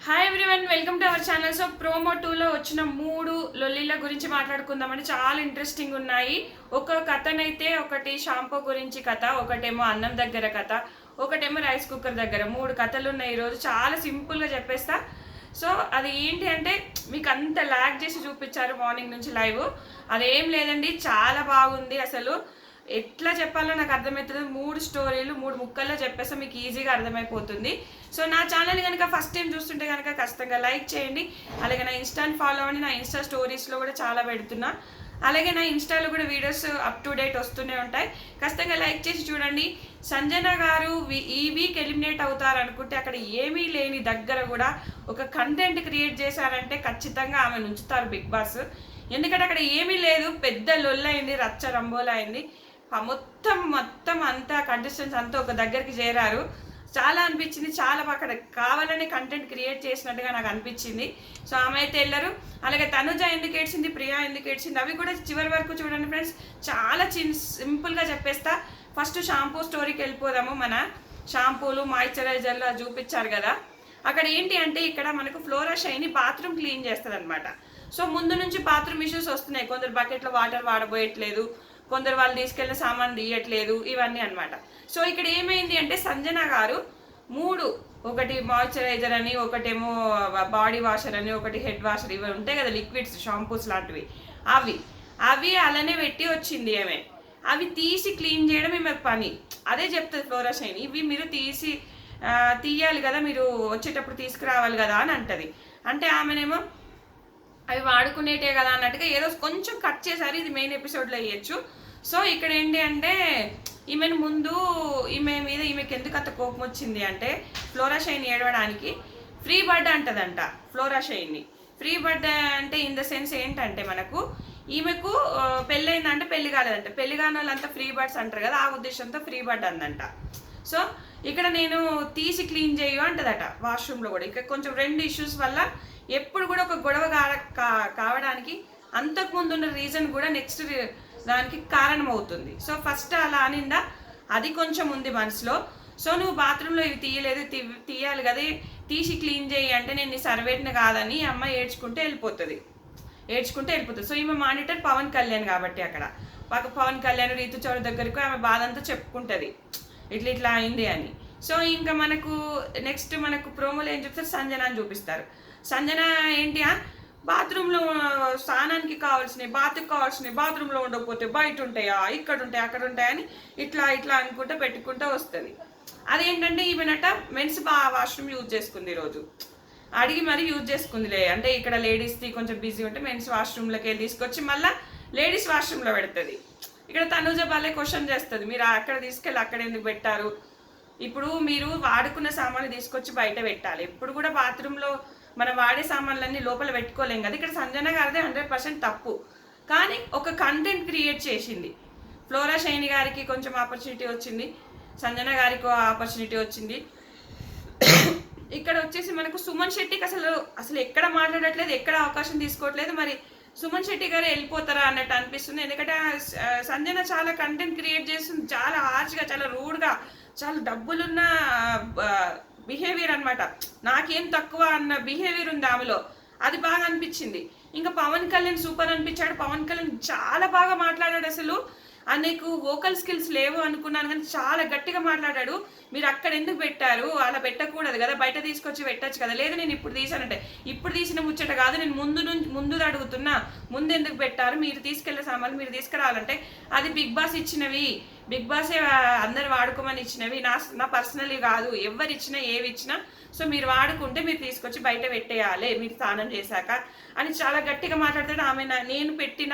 Hi everyone, welcome to our channel. So promo 2లో వచ్చిన 3 లొల్లిల గురించి మాట్లాడుకుందామండి. చాలా ఇంట్రెస్టింగ్ ఉన్నాయి. ఒక కథనైతే ఒకటి షాంపూ గురించి కథ, ఒకటేమో అన్నం దగ్గర కథ, ఒకటేమో రైస్ కుక్కర్ దగ్గర. 3 కథలు ఉన్నాయి ఈరోజు. చాలా సింపుల్గా చెప్పేస్తా. సో అది ఏంటి అంటే మీకు అంత ల్యాగ్ చేసి చూపించారు మార్నింగ్ నుంచి లైవ్. అదేం లేదండి, చాలా బాగుంది. అసలు ఎట్లా చెప్పాలో నాకు అర్థమవుతుంది. 3 స్టోరీలు 3 ముక్కల్లో చెప్పేస్తే మీకు ఈజీగా అర్థమైపోతుంది. సో నా ఛానల్ కనుక ఫస్ట్ టైం చూస్తుంటే కనుక ఖచ్చితంగా లైక్ చేయండి. అలాగే నా ఇన్స్టాని ఫాలో అవ్వండి. నా ఇన్స్టా స్టోరీస్లో కూడా చాలా పెడుతున్నా. అలాగే నా ఇన్స్టాలో కూడా వీడియోస్ అప్ టు డేట్ వస్తూనే ఉంటాయి. ఖచ్చితంగా లైక్ చేసి చూడండి. సంజన గారు ఈ వీక్ ఎలిమినేట్ అవుతారు అనుకుంటే అక్కడ ఏమీ లేని దగ్గర కూడా ఒక కంటెంట్ క్రియేట్ చేశారంటే ఖచ్చితంగా ఆమెను ఉంచుతారు బిగ్ బాస్. ఎందుకంటే అక్కడ ఏమీ లేదు, పెద్ద లొల్లైంది, రచ్చ రంబోలైంది. మొత్తం అంతా కంటెస్టెంట్స్ అంతా ఒక దగ్గరికి చేరారు. చాలా అనిపించింది. చాలా అక్కడ కావాలని కంటెంట్ క్రియేట్ చేసినట్టుగా నాకు అనిపించింది. సో ఆమె అయితే వెళ్ళరు. అలాగే తనుజ ఎందుకు ఏడ్చింది, ప్రియా ఎందుకు ఏడ్చింది, అవి కూడా చివరి వరకు చూడండి ఫ్రెండ్స్. చాలా సింపుల్గా చెప్పేస్తా. ఫస్ట్ షాంపూ స్టోరీకి వెళ్ళిపోదాము. మన షాంపూలు మాయిశ్చరైజర్లు అది చూపించారు కదా. అక్కడ ఏంటి అంటే ఇక్కడ మనకు ఫ్లోరా షైని బాత్రూమ్ క్లీన్ చేస్తుంది అనమాట. సో ముందు నుంచి బాత్రూమ్ ఇష్యూస్ వస్తున్నాయి. కొందరు బకెట్లో వాటర్ వాడబోయట్లేదు, కొందరు వాళ్ళు తీసుకెళ్ళిన సామాన్ తీయట్లేదు, ఇవన్నీ అనమాట. సో ఇక్కడ ఏమైంది అంటే సంజన గారు 3, ఒకటి మాయిశ్చరైజర్ అని, ఒకటేమో బాడీ వాషర్ అని, ఒకటి హెడ్ వాషర్, ఇవి ఉంటాయి కదా లిక్విడ్స్, షాంపూస్ లాంటివి, అవి అలానే పెట్టి వచ్చింది ఆమె. అవి తీసి క్లీన్ చేయడం ఈమె పని. అదే చెప్తుంది ఫ్లోరా షైన్. ఇవి మీరు తీయాలి కదా, మీరు వచ్చేటప్పుడు తీసుకురావాలి కదా అని అంటది. అంటే ఆమెనేమో అవి వాడుకునేటే కదా అన్నట్టుగా ఏదో కొంచెం కట్ చేశారు. ఇది మెయిన్ ఎపిసోడ్లో వేయచ్చు. సో ఇక్కడ ఏంటి అంటే ఈమెను ముందు ఈమెకి ఎందుకు అంత కోపం వచ్చింది అంటే ఫ్లోరా షైన్ ఏడవడానికి ఫ్రీ బర్డ్ అంటదంట ఫ్లోరా షైన్ని. ఫ్రీ బర్డ్ అంటే ఇన్ ద సెన్స్ ఏంటంటే మనకు ఈమెకు పెళ్ళయిందంటే పెళ్లి కాలేదంట. పెళ్లి కాని వాళ్ళంతా ఫ్రీ బర్డ్స్ అంటారు కదా, ఆ ఉద్దేశంతో ఫ్రీ బర్డ్ అందంట. సో ఇక్కడ నేను తీసి క్లీన్ చేయు అంటదట. వాష్రూమ్లో కూడా ఇక్కడ కొంచెం 2 ఇష్యూస్ వల్ల ఎప్పుడు కూడా ఒక గొడవ కావడానికి అంతకుముందు ఉన్న రీజన్ కూడా నెక్స్ట్ దానికి కారణం అవుతుంది. సో ఫస్ట్ అలా అనిందా, అది కొంచెం ఉంది మనసులో. సో నువ్వు బాత్రూంలో ఇవి తీయలేదు, తీయాలి కదా, తీసి క్లీన్ చేయి అంటే నేను నీ సర్వేట్ని కాదని అమ్మాయి ఏడ్చుకుంటే వెళ్ళిపోతుంది. సో ఈమె మానిటర్ పవన్ కళ్యాణ్ కాబట్టి అక్కడ పవన్ కళ్యాణ్ రీతు చౌదరి దగ్గరకు ఆమె బాధ అంతా చెప్పుకుంటుంది, ఇట్లా అయింది అని. సో ఇంకా నెక్స్ట్ మనకు ప్రోమోలో ఏం చెప్తారు, సంజన అని చూపిస్తారు. సంజన ఏంటి, బాత్రూంలో స్నానానికి కావాల్సినవి, బాత్కి కావాల్సినవి బాత్రూంలో ఉండకపోతే బయట ఉంటాయా, ఇక్కడ ఉంటాయి, అక్కడ ఉంటాయని ఇట్లా అనుకుంటూ పెట్టుకుంటూ వస్తుంది. అదేంటంటే ఈమెనట మెన్స్ వాష్రూమ్ యూజ్ చేసుకుంది ఈరోజు. అడిగి మరీ యూజ్ చేసుకుందిలే. అంటే ఇక్కడ లేడీస్ది కొంచెం బిజీ ఉంటే మెన్స్ వాష్రూమ్లోకి వెళ్ళి తీసుకొచ్చి మళ్ళీ లేడీస్ వాష్రూమ్లో పెడుతుంది. ఇక్కడ తనుజ బాలే క్వశ్చన్ చేస్తుంది, మీరు అక్కడ తీసుకెళ్ళి అక్కడ ఎందుకు పెట్టారు, ఇప్పుడు మీరు వాడుకున్న సామాన్లు తీసుకొచ్చి బయట పెట్టాలి. ఎప్పుడు కూడా బాత్రూంలో మనం వాడే సామాన్లన్నీ లోపల పెట్టుకోలేం కదా. ఇక్కడ సంజన గారిదే 100% తప్పు. కానీ ఒక కంటెంట్ క్రియేట్ చేసింది. ఫ్లోరా షైని గారికి కొంచెం ఆపర్చునిటీ వచ్చింది, సంజన గారికి ఆపర్చునిటీ వచ్చింది. ఇక్కడ వచ్చేసి మనకు సుమన్ శెట్టికి అసలు ఎక్కడ మాట్లాడట్లేదు, ఎక్కడ అవకాశం తీసుకోవట్లేదు. మరి సుమన్ శెట్టి గారు వెళ్ళిపోతారా అన్నట్టు అనిపిస్తుంది. ఎందుకంటే సంజన చాలా కంటెంట్ క్రియేట్ చేస్తుంది, చాలా హార్ష్గా, చాలా రూడ్గా, చాలా డబ్బులున్న బిహేవియర్ అనమాట. నాకేం తక్కువ అన్న బిహేవియర్ ఉంది ఆమెలో. అది బాగా అనిపించింది. ఇంకా పవన్ కళ్యాణ్ సూపర్ అనిపించాడు. పవన్ కళ్యాణ్ చాలా బాగా మాట్లాడాడు. అసలు నీకు వోకల్ స్కిల్స్ లేవు అనుకున్నాను, కానీ చాలా గట్టిగా మాట్లాడాడు. మీరు అక్కడ ఎందుకు పెట్టారు, అలా పెట్టకూడదు కదా, బయట తీసుకొచ్చి పెట్టచ్చు కదా. లేదు నేను ఇప్పుడు తీసానంటే, ఇప్పుడు తీసిన ముచ్చట కాదు, నేను ముందు అడుగుతున్నా, ముందు ఎందుకు పెట్టారు, మీరు తీసుకెళ్లే సామాన్లు మీరు తీసుకురావాలంటే అది బిగ్ బాస్ ఇచ్చినవి, బిగ్ బాసే అందరు వాడుకోమని ఇచ్చినవి, నా పర్సనల్ కాదు, ఎవరు ఇచ్చినా ఏవి ఇచ్చినా. సో మీరు వాడుకుంటే మీరు తీసుకొచ్చి బయట పెట్టేయాలి మీరు స్నానం చేశాక అని చాలా గట్టిగా మాట్లాడతాడు. ఆమె నేను పెట్టిన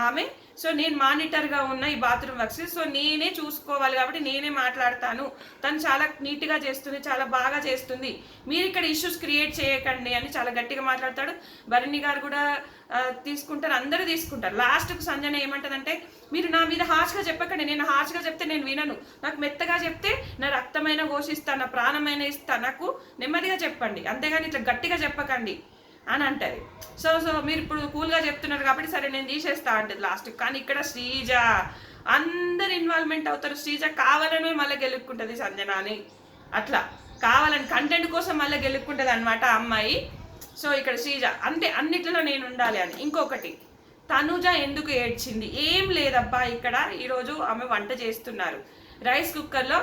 ఆమె, సో నేను మానిటర్గా ఉన్న ఈ బాత్రూమ్ వర్క్స్, సో నేనే చూసుకోవాలి కాబట్టి నేనే మాట్లాడతాను, తను చాలా నీట్గా చేస్తుంది, చాలా బాగా చేస్తుంది, మీరు ఇక్కడ ఇష్యూస్ క్రియేట్ చేయకండి అని చాలా గట్టిగా మాట్లాడతాడు. భరణి గారు కూడా తీసుకుంటారు, అందరూ తీసుకుంటారు. లాస్ట్కు సంజన ఏమంటదంటే, మీరు నా మీద హార్ష్గా చెప్పకండి, నేను హార్ష్గా చెప్తే నేను వినను, నాకు మెత్తగా చెప్తే నా రక్తమైన ఘోషిస్తాను, నా ప్రాణమైన ఇస్తాను, నాకు నెమ్మదిగా చెప్పండి, అంతేగాని ఇట్లా గట్టిగా చెప్పకండి అని అంటది. సో మీరు ఇప్పుడు కూల్గా చెప్తున్నారు కాబట్టి సరే నేను తీసేస్తా అంటది లాస్ట్. కానీ ఇక్కడ శ్రీజ అందరు ఇన్వాల్వ్మెంట్ అవుతారు. శ్రీజ కావాలనే మళ్ళీ గెలుపుకుంటుంది సంజన అని. అట్లా కావాలని కంటెంట్ కోసం మళ్ళీ గెలుక్కుంటుంది అనమాట ఆ అమ్మాయి. సో ఇక్కడ శ్రీజ అంటే అన్నిట్లలో నేను ఉండాలి అని. ఇంకొకటి తనుజ ఎందుకు ఏడ్చింది? ఏం లేదబ్బా, ఇక్కడ ఈరోజు ఆమె వంట చేస్తున్నారు. రైస్ కుక్కర్లో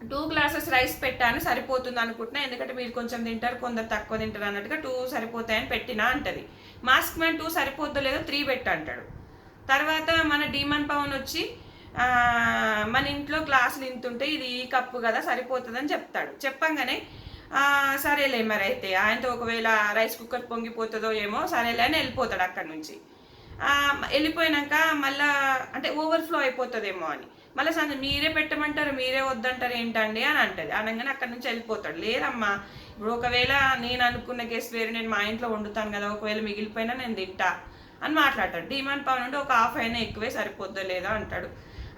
2 గ్లాసెస్ రైస్ పెట్టాను, సరిపోతుంది అనుకుంటున్నా, ఎందుకంటే మీరు కొంచెం తింటారు కొందరు తక్కువ తింటారు అన్నట్టుగా 2 సరిపోతాయని పెట్టినా అంటది. మాస్క్ మ్యాన్ 2 సరిపోద్దో లేదో 3 పెట్టు అంటాడు. తర్వాత మన డీమన్ పవన్ వచ్చి మన ఇంట్లో గ్లాసులు ఇంతుంటే ఇది ఈ కప్పు కదా సరిపోతుందని చెప్తాడు. చెప్పంగానే సరేలే మరి అయితే ఆయనతో ఒకవేళ రైస్ కుక్కర్ పొంగిపోతుందో ఏమో సరేలే అని వెళ్ళిపోతాడు అక్కడి నుంచి. వెళ్ళిపోయినాక మళ్ళా అంటే ఓవర్ఫ్లో అయిపోతుందేమో అని మళ్ళీ మీరే పెట్టమంటారు మీరే వద్దంటారు ఏంటండి అని అంటది. అనగానే అక్కడి నుంచి వెళ్ళిపోతాడు. లేదమ్మా, ఇప్పుడు ఒకవేళ నేను అనుకున్న కేసు వేరే, నేను మా ఇంట్లో వండుతాను కదా, ఒకవేళ మిగిలిపోయినా నేను తింటా అని మాట్లాడతాడు. డిమాండ్ పవన్ అంటే ఒక హాఫ్ అయినా ఎక్కువే సరిపోద్దో లేదా అంటాడు.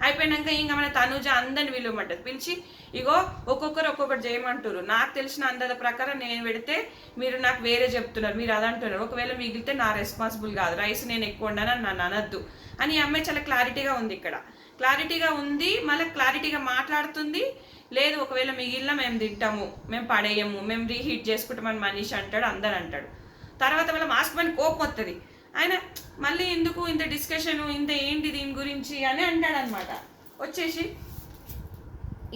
అయిపోయినాక ఇంకా మన తనుజ అందరిని విలువమంటది. పిలిచి ఇగో ఒక్కొక్కరు ఒక్కొక్కటి చేయమంటారు, నాకు తెలిసిన అందాల ప్రకారం నేను పెడితే మీరు నాకు వేరే చెప్తున్నారు, మీరు అదంటున్నారు, ఒకవేళ మిగిలితే నా రెస్పాన్సిబుల్ కాదు, రైస్ నేను ఎక్కువ ఉండను నన్ను అనద్దు అని. ఈ అమ్మాయి చాలా క్లారిటీగా ఉంది, ఇక్కడ క్లారిటీగా ఉంది, మళ్ళీ క్లారిటీగా మాట్లాడుతుంది. లేదు ఒకవేళ మిగిలిన మేము తింటాము, మేము పడేయము, మేము రీహీట్ చేసుకుంటామని మనీష్ అంటాడు, అందరు అంటాడు. తర్వాత మళ్ళీ మాస్క్ పైన కోపం వస్తుంది. ఆయన మళ్ళీ ఎందుకు ఇంత డిస్కషను, ఇంత ఏంటి దీని గురించి అని అంటాడు అనమాట. వచ్చేసి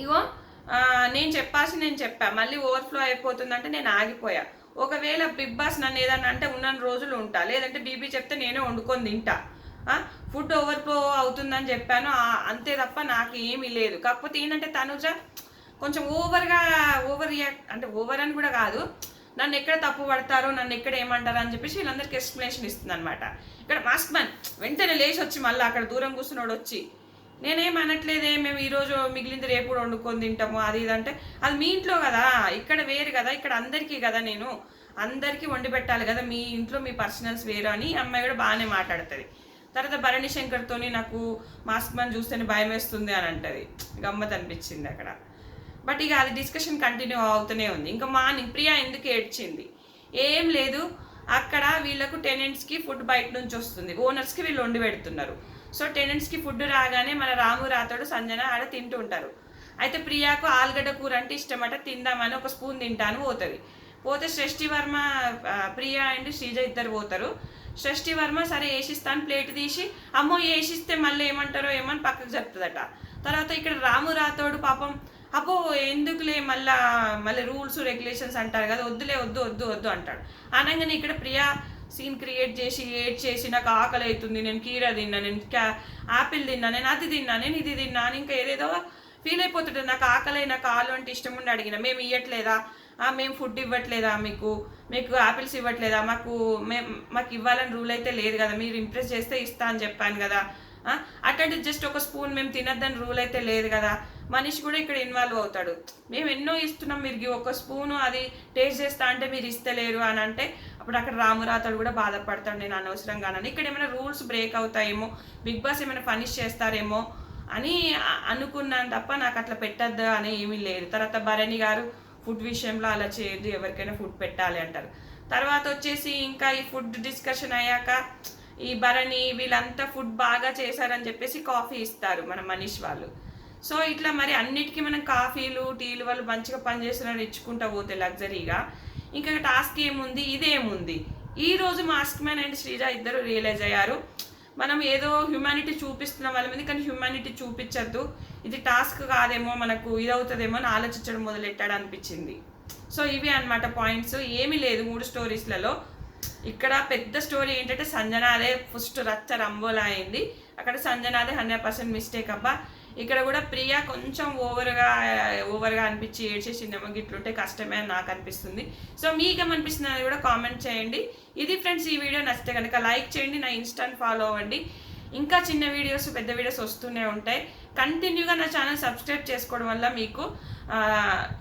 ఇగో నేను చెప్పా, మళ్ళీ ఓవర్ఫ్లో అయిపోతుందంటే నేను ఆగిపోయా. ఒకవేళ బిగ్ బాస్ నన్ను ఏదన్నా అంటే ఉన్న రోజులు ఉంటా, లేదంటే బీబీ చెప్తే నేనే వండుకొని తింటా. ఫుడ్ ఓవర్ఫ్లో అవుతుందని చెప్పాను అంతే తప్ప నాకు ఏమీ లేదు. కాకపోతే ఏంటంటే తనుజ కొంచెం ఓవర్ రియాక్ట్, అంటే ఓవర్ అని కూడా కాదు, నన్ను ఎక్కడ తప్పు పడతారో, నన్ను ఎక్కడ ఏమంటారో అని చెప్పేసి వీళ్ళందరికీ ఎక్స్ప్లెనేషన్ ఇస్తుంది అనమాట. ఇక్కడ మాస్క్ మ్యాన్ వెంటనే లేచి వచ్చి మళ్ళీ అక్కడ దూరం కూర్చున్నాడు వచ్చి, నేనేం అనట్లేదే, మేము ఈరోజు మిగిలింది రేపు కూడా వండుకొని తింటాము అది ఇదంటే, అది మీ ఇంట్లో కదా, ఇక్కడ వేరు కదా, ఇక్కడ అందరికీ కదా, నేను అందరికీ వండి పెట్టాలి కదా, మీ ఇంట్లో మీ పర్సనల్స్ వేరు అని అమ్మాయి కూడా బాగానే మాట్లాడుతుంది. తర్వాత భరణి శంకర్తోని నాకు మాస్క్ మ్యాన్ చూస్తేనే భయం వేస్తుంది అని అంటది. గమ్మత్ అనిపించింది అక్కడ. బట్ ఇక అది డిస్కషన్ కంటిన్యూ అవుతూనే ఉంది. ఇంకా మార్నింగ్ ప్రియా ఎందుకు ఏడ్చింది? ఏం లేదు, అక్కడ వీళ్ళకు టెనెంట్స్కి ఫుడ్ బయట నుంచి వస్తుంది, ఓనర్స్కి వీళ్ళు వండి పెడుతున్నారు. సో టెనెంట్స్కి ఫుడ్ రాగానే మన రాము రాతోడు సంజన ఆడ తింటూ ఉంటారు. అయితే ప్రియాకు ఆలుగడ్డ కూర అంటే ఇష్టమట, తిందామని ఒక స్పూన్ తింటాను పోతే సృష్టి వర్మ, ప్రియా అండ్ శ్రీజ ఇద్దరు పోతారు. సృష్టి వర్మ సరే వేసిస్తాను ప్లేట్ తీసి, అమ్మో వేసిస్తే మళ్ళీ ఏమంటారో ఏమని పక్కకు చెప్తుందట. తర్వాత ఇక్కడ రాము రాతోడు పాపం అబ్బో ఎందుకులే మళ్ళీ రూల్స్ రెగ్యులేషన్స్ అంటారు కదా, వద్దు అంటాడు. అనగానే ఇక్కడ ప్రియా సీన్ క్రియేట్ చేసి ఏడ్ చేసి నాకు ఆకలి అవుతుంది, నేను కీరా తిన్నా, నేను యాపిల్ తిన్నా, నేను అది తిన్నా, నేను ఇది తిన్నా అని ఇంకా ఏదేదో ఫీల్ అయిపోతుంటుంది. నాకు ఆకలి, నాకు ఆలు అంటే ఇష్టం ఉండి అడిగిన, మేము ఇవ్వట్లేదా, మేము ఫుడ్ ఇవ్వట్లేదా, మీకు యాపిల్స్ ఇవ్వట్లేదా, మాకు ఇవ్వాలని రూల్ అయితే లేదు కదా, మీరు ఇంప్రెస్ చేస్తే ఇస్తా అని చెప్పాను కదా, అట్లాంటి జస్ట్ ఒక స్పూన్ మేము తినద్దని రూల్ అయితే లేదు కదా. మనిషి కూడా ఇక్కడ ఇన్వాల్వ్ అవుతాడు. మేము ఎన్నో ఇస్తున్నాం, మీరు ఒక స్పూను అది టేస్ట్ చేస్తా అంటే మీరు ఇస్తలేరు అని అంటే అప్పుడు అక్కడ రామురాతడు కూడా బాధపడతాడు, నేను అనవసరంగానని. ఇక్కడ ఏమైనా రూల్స్ బ్రేక్ అవుతాయేమో, బిగ్ బాస్ ఏమైనా పనిష్ చేస్తారేమో అని అనుకున్నాను తప్ప నాకు అట్లా పెట్టద్దు అని ఏమీ లేదు. తర్వాత భరణి గారు ఫుడ్ విషయంలో అలా చేయొద్దు, ఎవరికైనా ఫుడ్ పెట్టాలి అంటారు. తర్వాత వచ్చేసి ఇంకా ఈ ఫుడ్ డిస్కషన్ అయ్యాక ఈ భరణి వీళ్ళంతా ఫుడ్ బాగా చేశారని చెప్పేసి కాఫీ ఇస్తారు మన మనీష్ వాళ్ళు. సో ఇట్లా మరి అన్నిటికీ మనం కాఫీలు టీలు వాళ్ళు మంచిగా పనిచేస్తున్నారు ఇచ్చుకుంటా పోతే లగ్జరీగా. ఇంకా టాస్క్ ఏముంది, ఇదేముంది. ఈరోజు మాస్క్ మ్యాన్ అండ్ శ్రీజ ఇద్దరు రియలైజ్ అయ్యారు, మనం ఏదో హ్యూమానిటీ చూపిస్తున్నాం వాళ్ళ మీద, కానీ హ్యూమానిటీ చూపించద్దు, ఇది టాస్క్ కాదేమో, మనకు ఇది అవుతుందేమో అని ఆలోచించడం మొదలెట్టాడు అనిపించింది. సో ఇవి అన్నమాట పాయింట్స్. ఏమీ లేదు 3 స్టోరీస్లలో. ఇక్కడ పెద్ద స్టోరీ ఏంటంటే సంజనాదే ఫస్ట్ రచ్చ రంబోలా అయింది. అక్కడ సంజనాదే 100% మిస్టేక్ అబ్బా. ఇక్కడ కూడా ప్రియా కొంచెం ఓవర్గా అనిపించి ఏడ్చేసిందేమో, గిట్లుంటే కష్టమే అని నాకు అనిపిస్తుంది. సో మీకేమనిపిస్తుంది అని కూడా కామెంట్ చేయండి. ఇది ఫ్రెండ్స్, ఈ వీడియో నచ్చితే కనుక లైక్ చేయండి, నా ఇన్స్టాని ఫాలో అవ్వండి. ఇంకా చిన్న వీడియోస్ పెద్ద వీడియోస్ వస్తూనే ఉంటాయి. కంటిన్యూగా నా ఛానల్ సబ్స్క్రైబ్ చేసుకోవడం వల్ల మీకు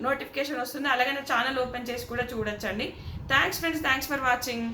నోటిఫికేషన్ వస్తుంది. అలాగే నా ఛానల్ ఓపెన్ చేసి కూడా చూడొచ్చండి. Thanks friends, thanks for watching.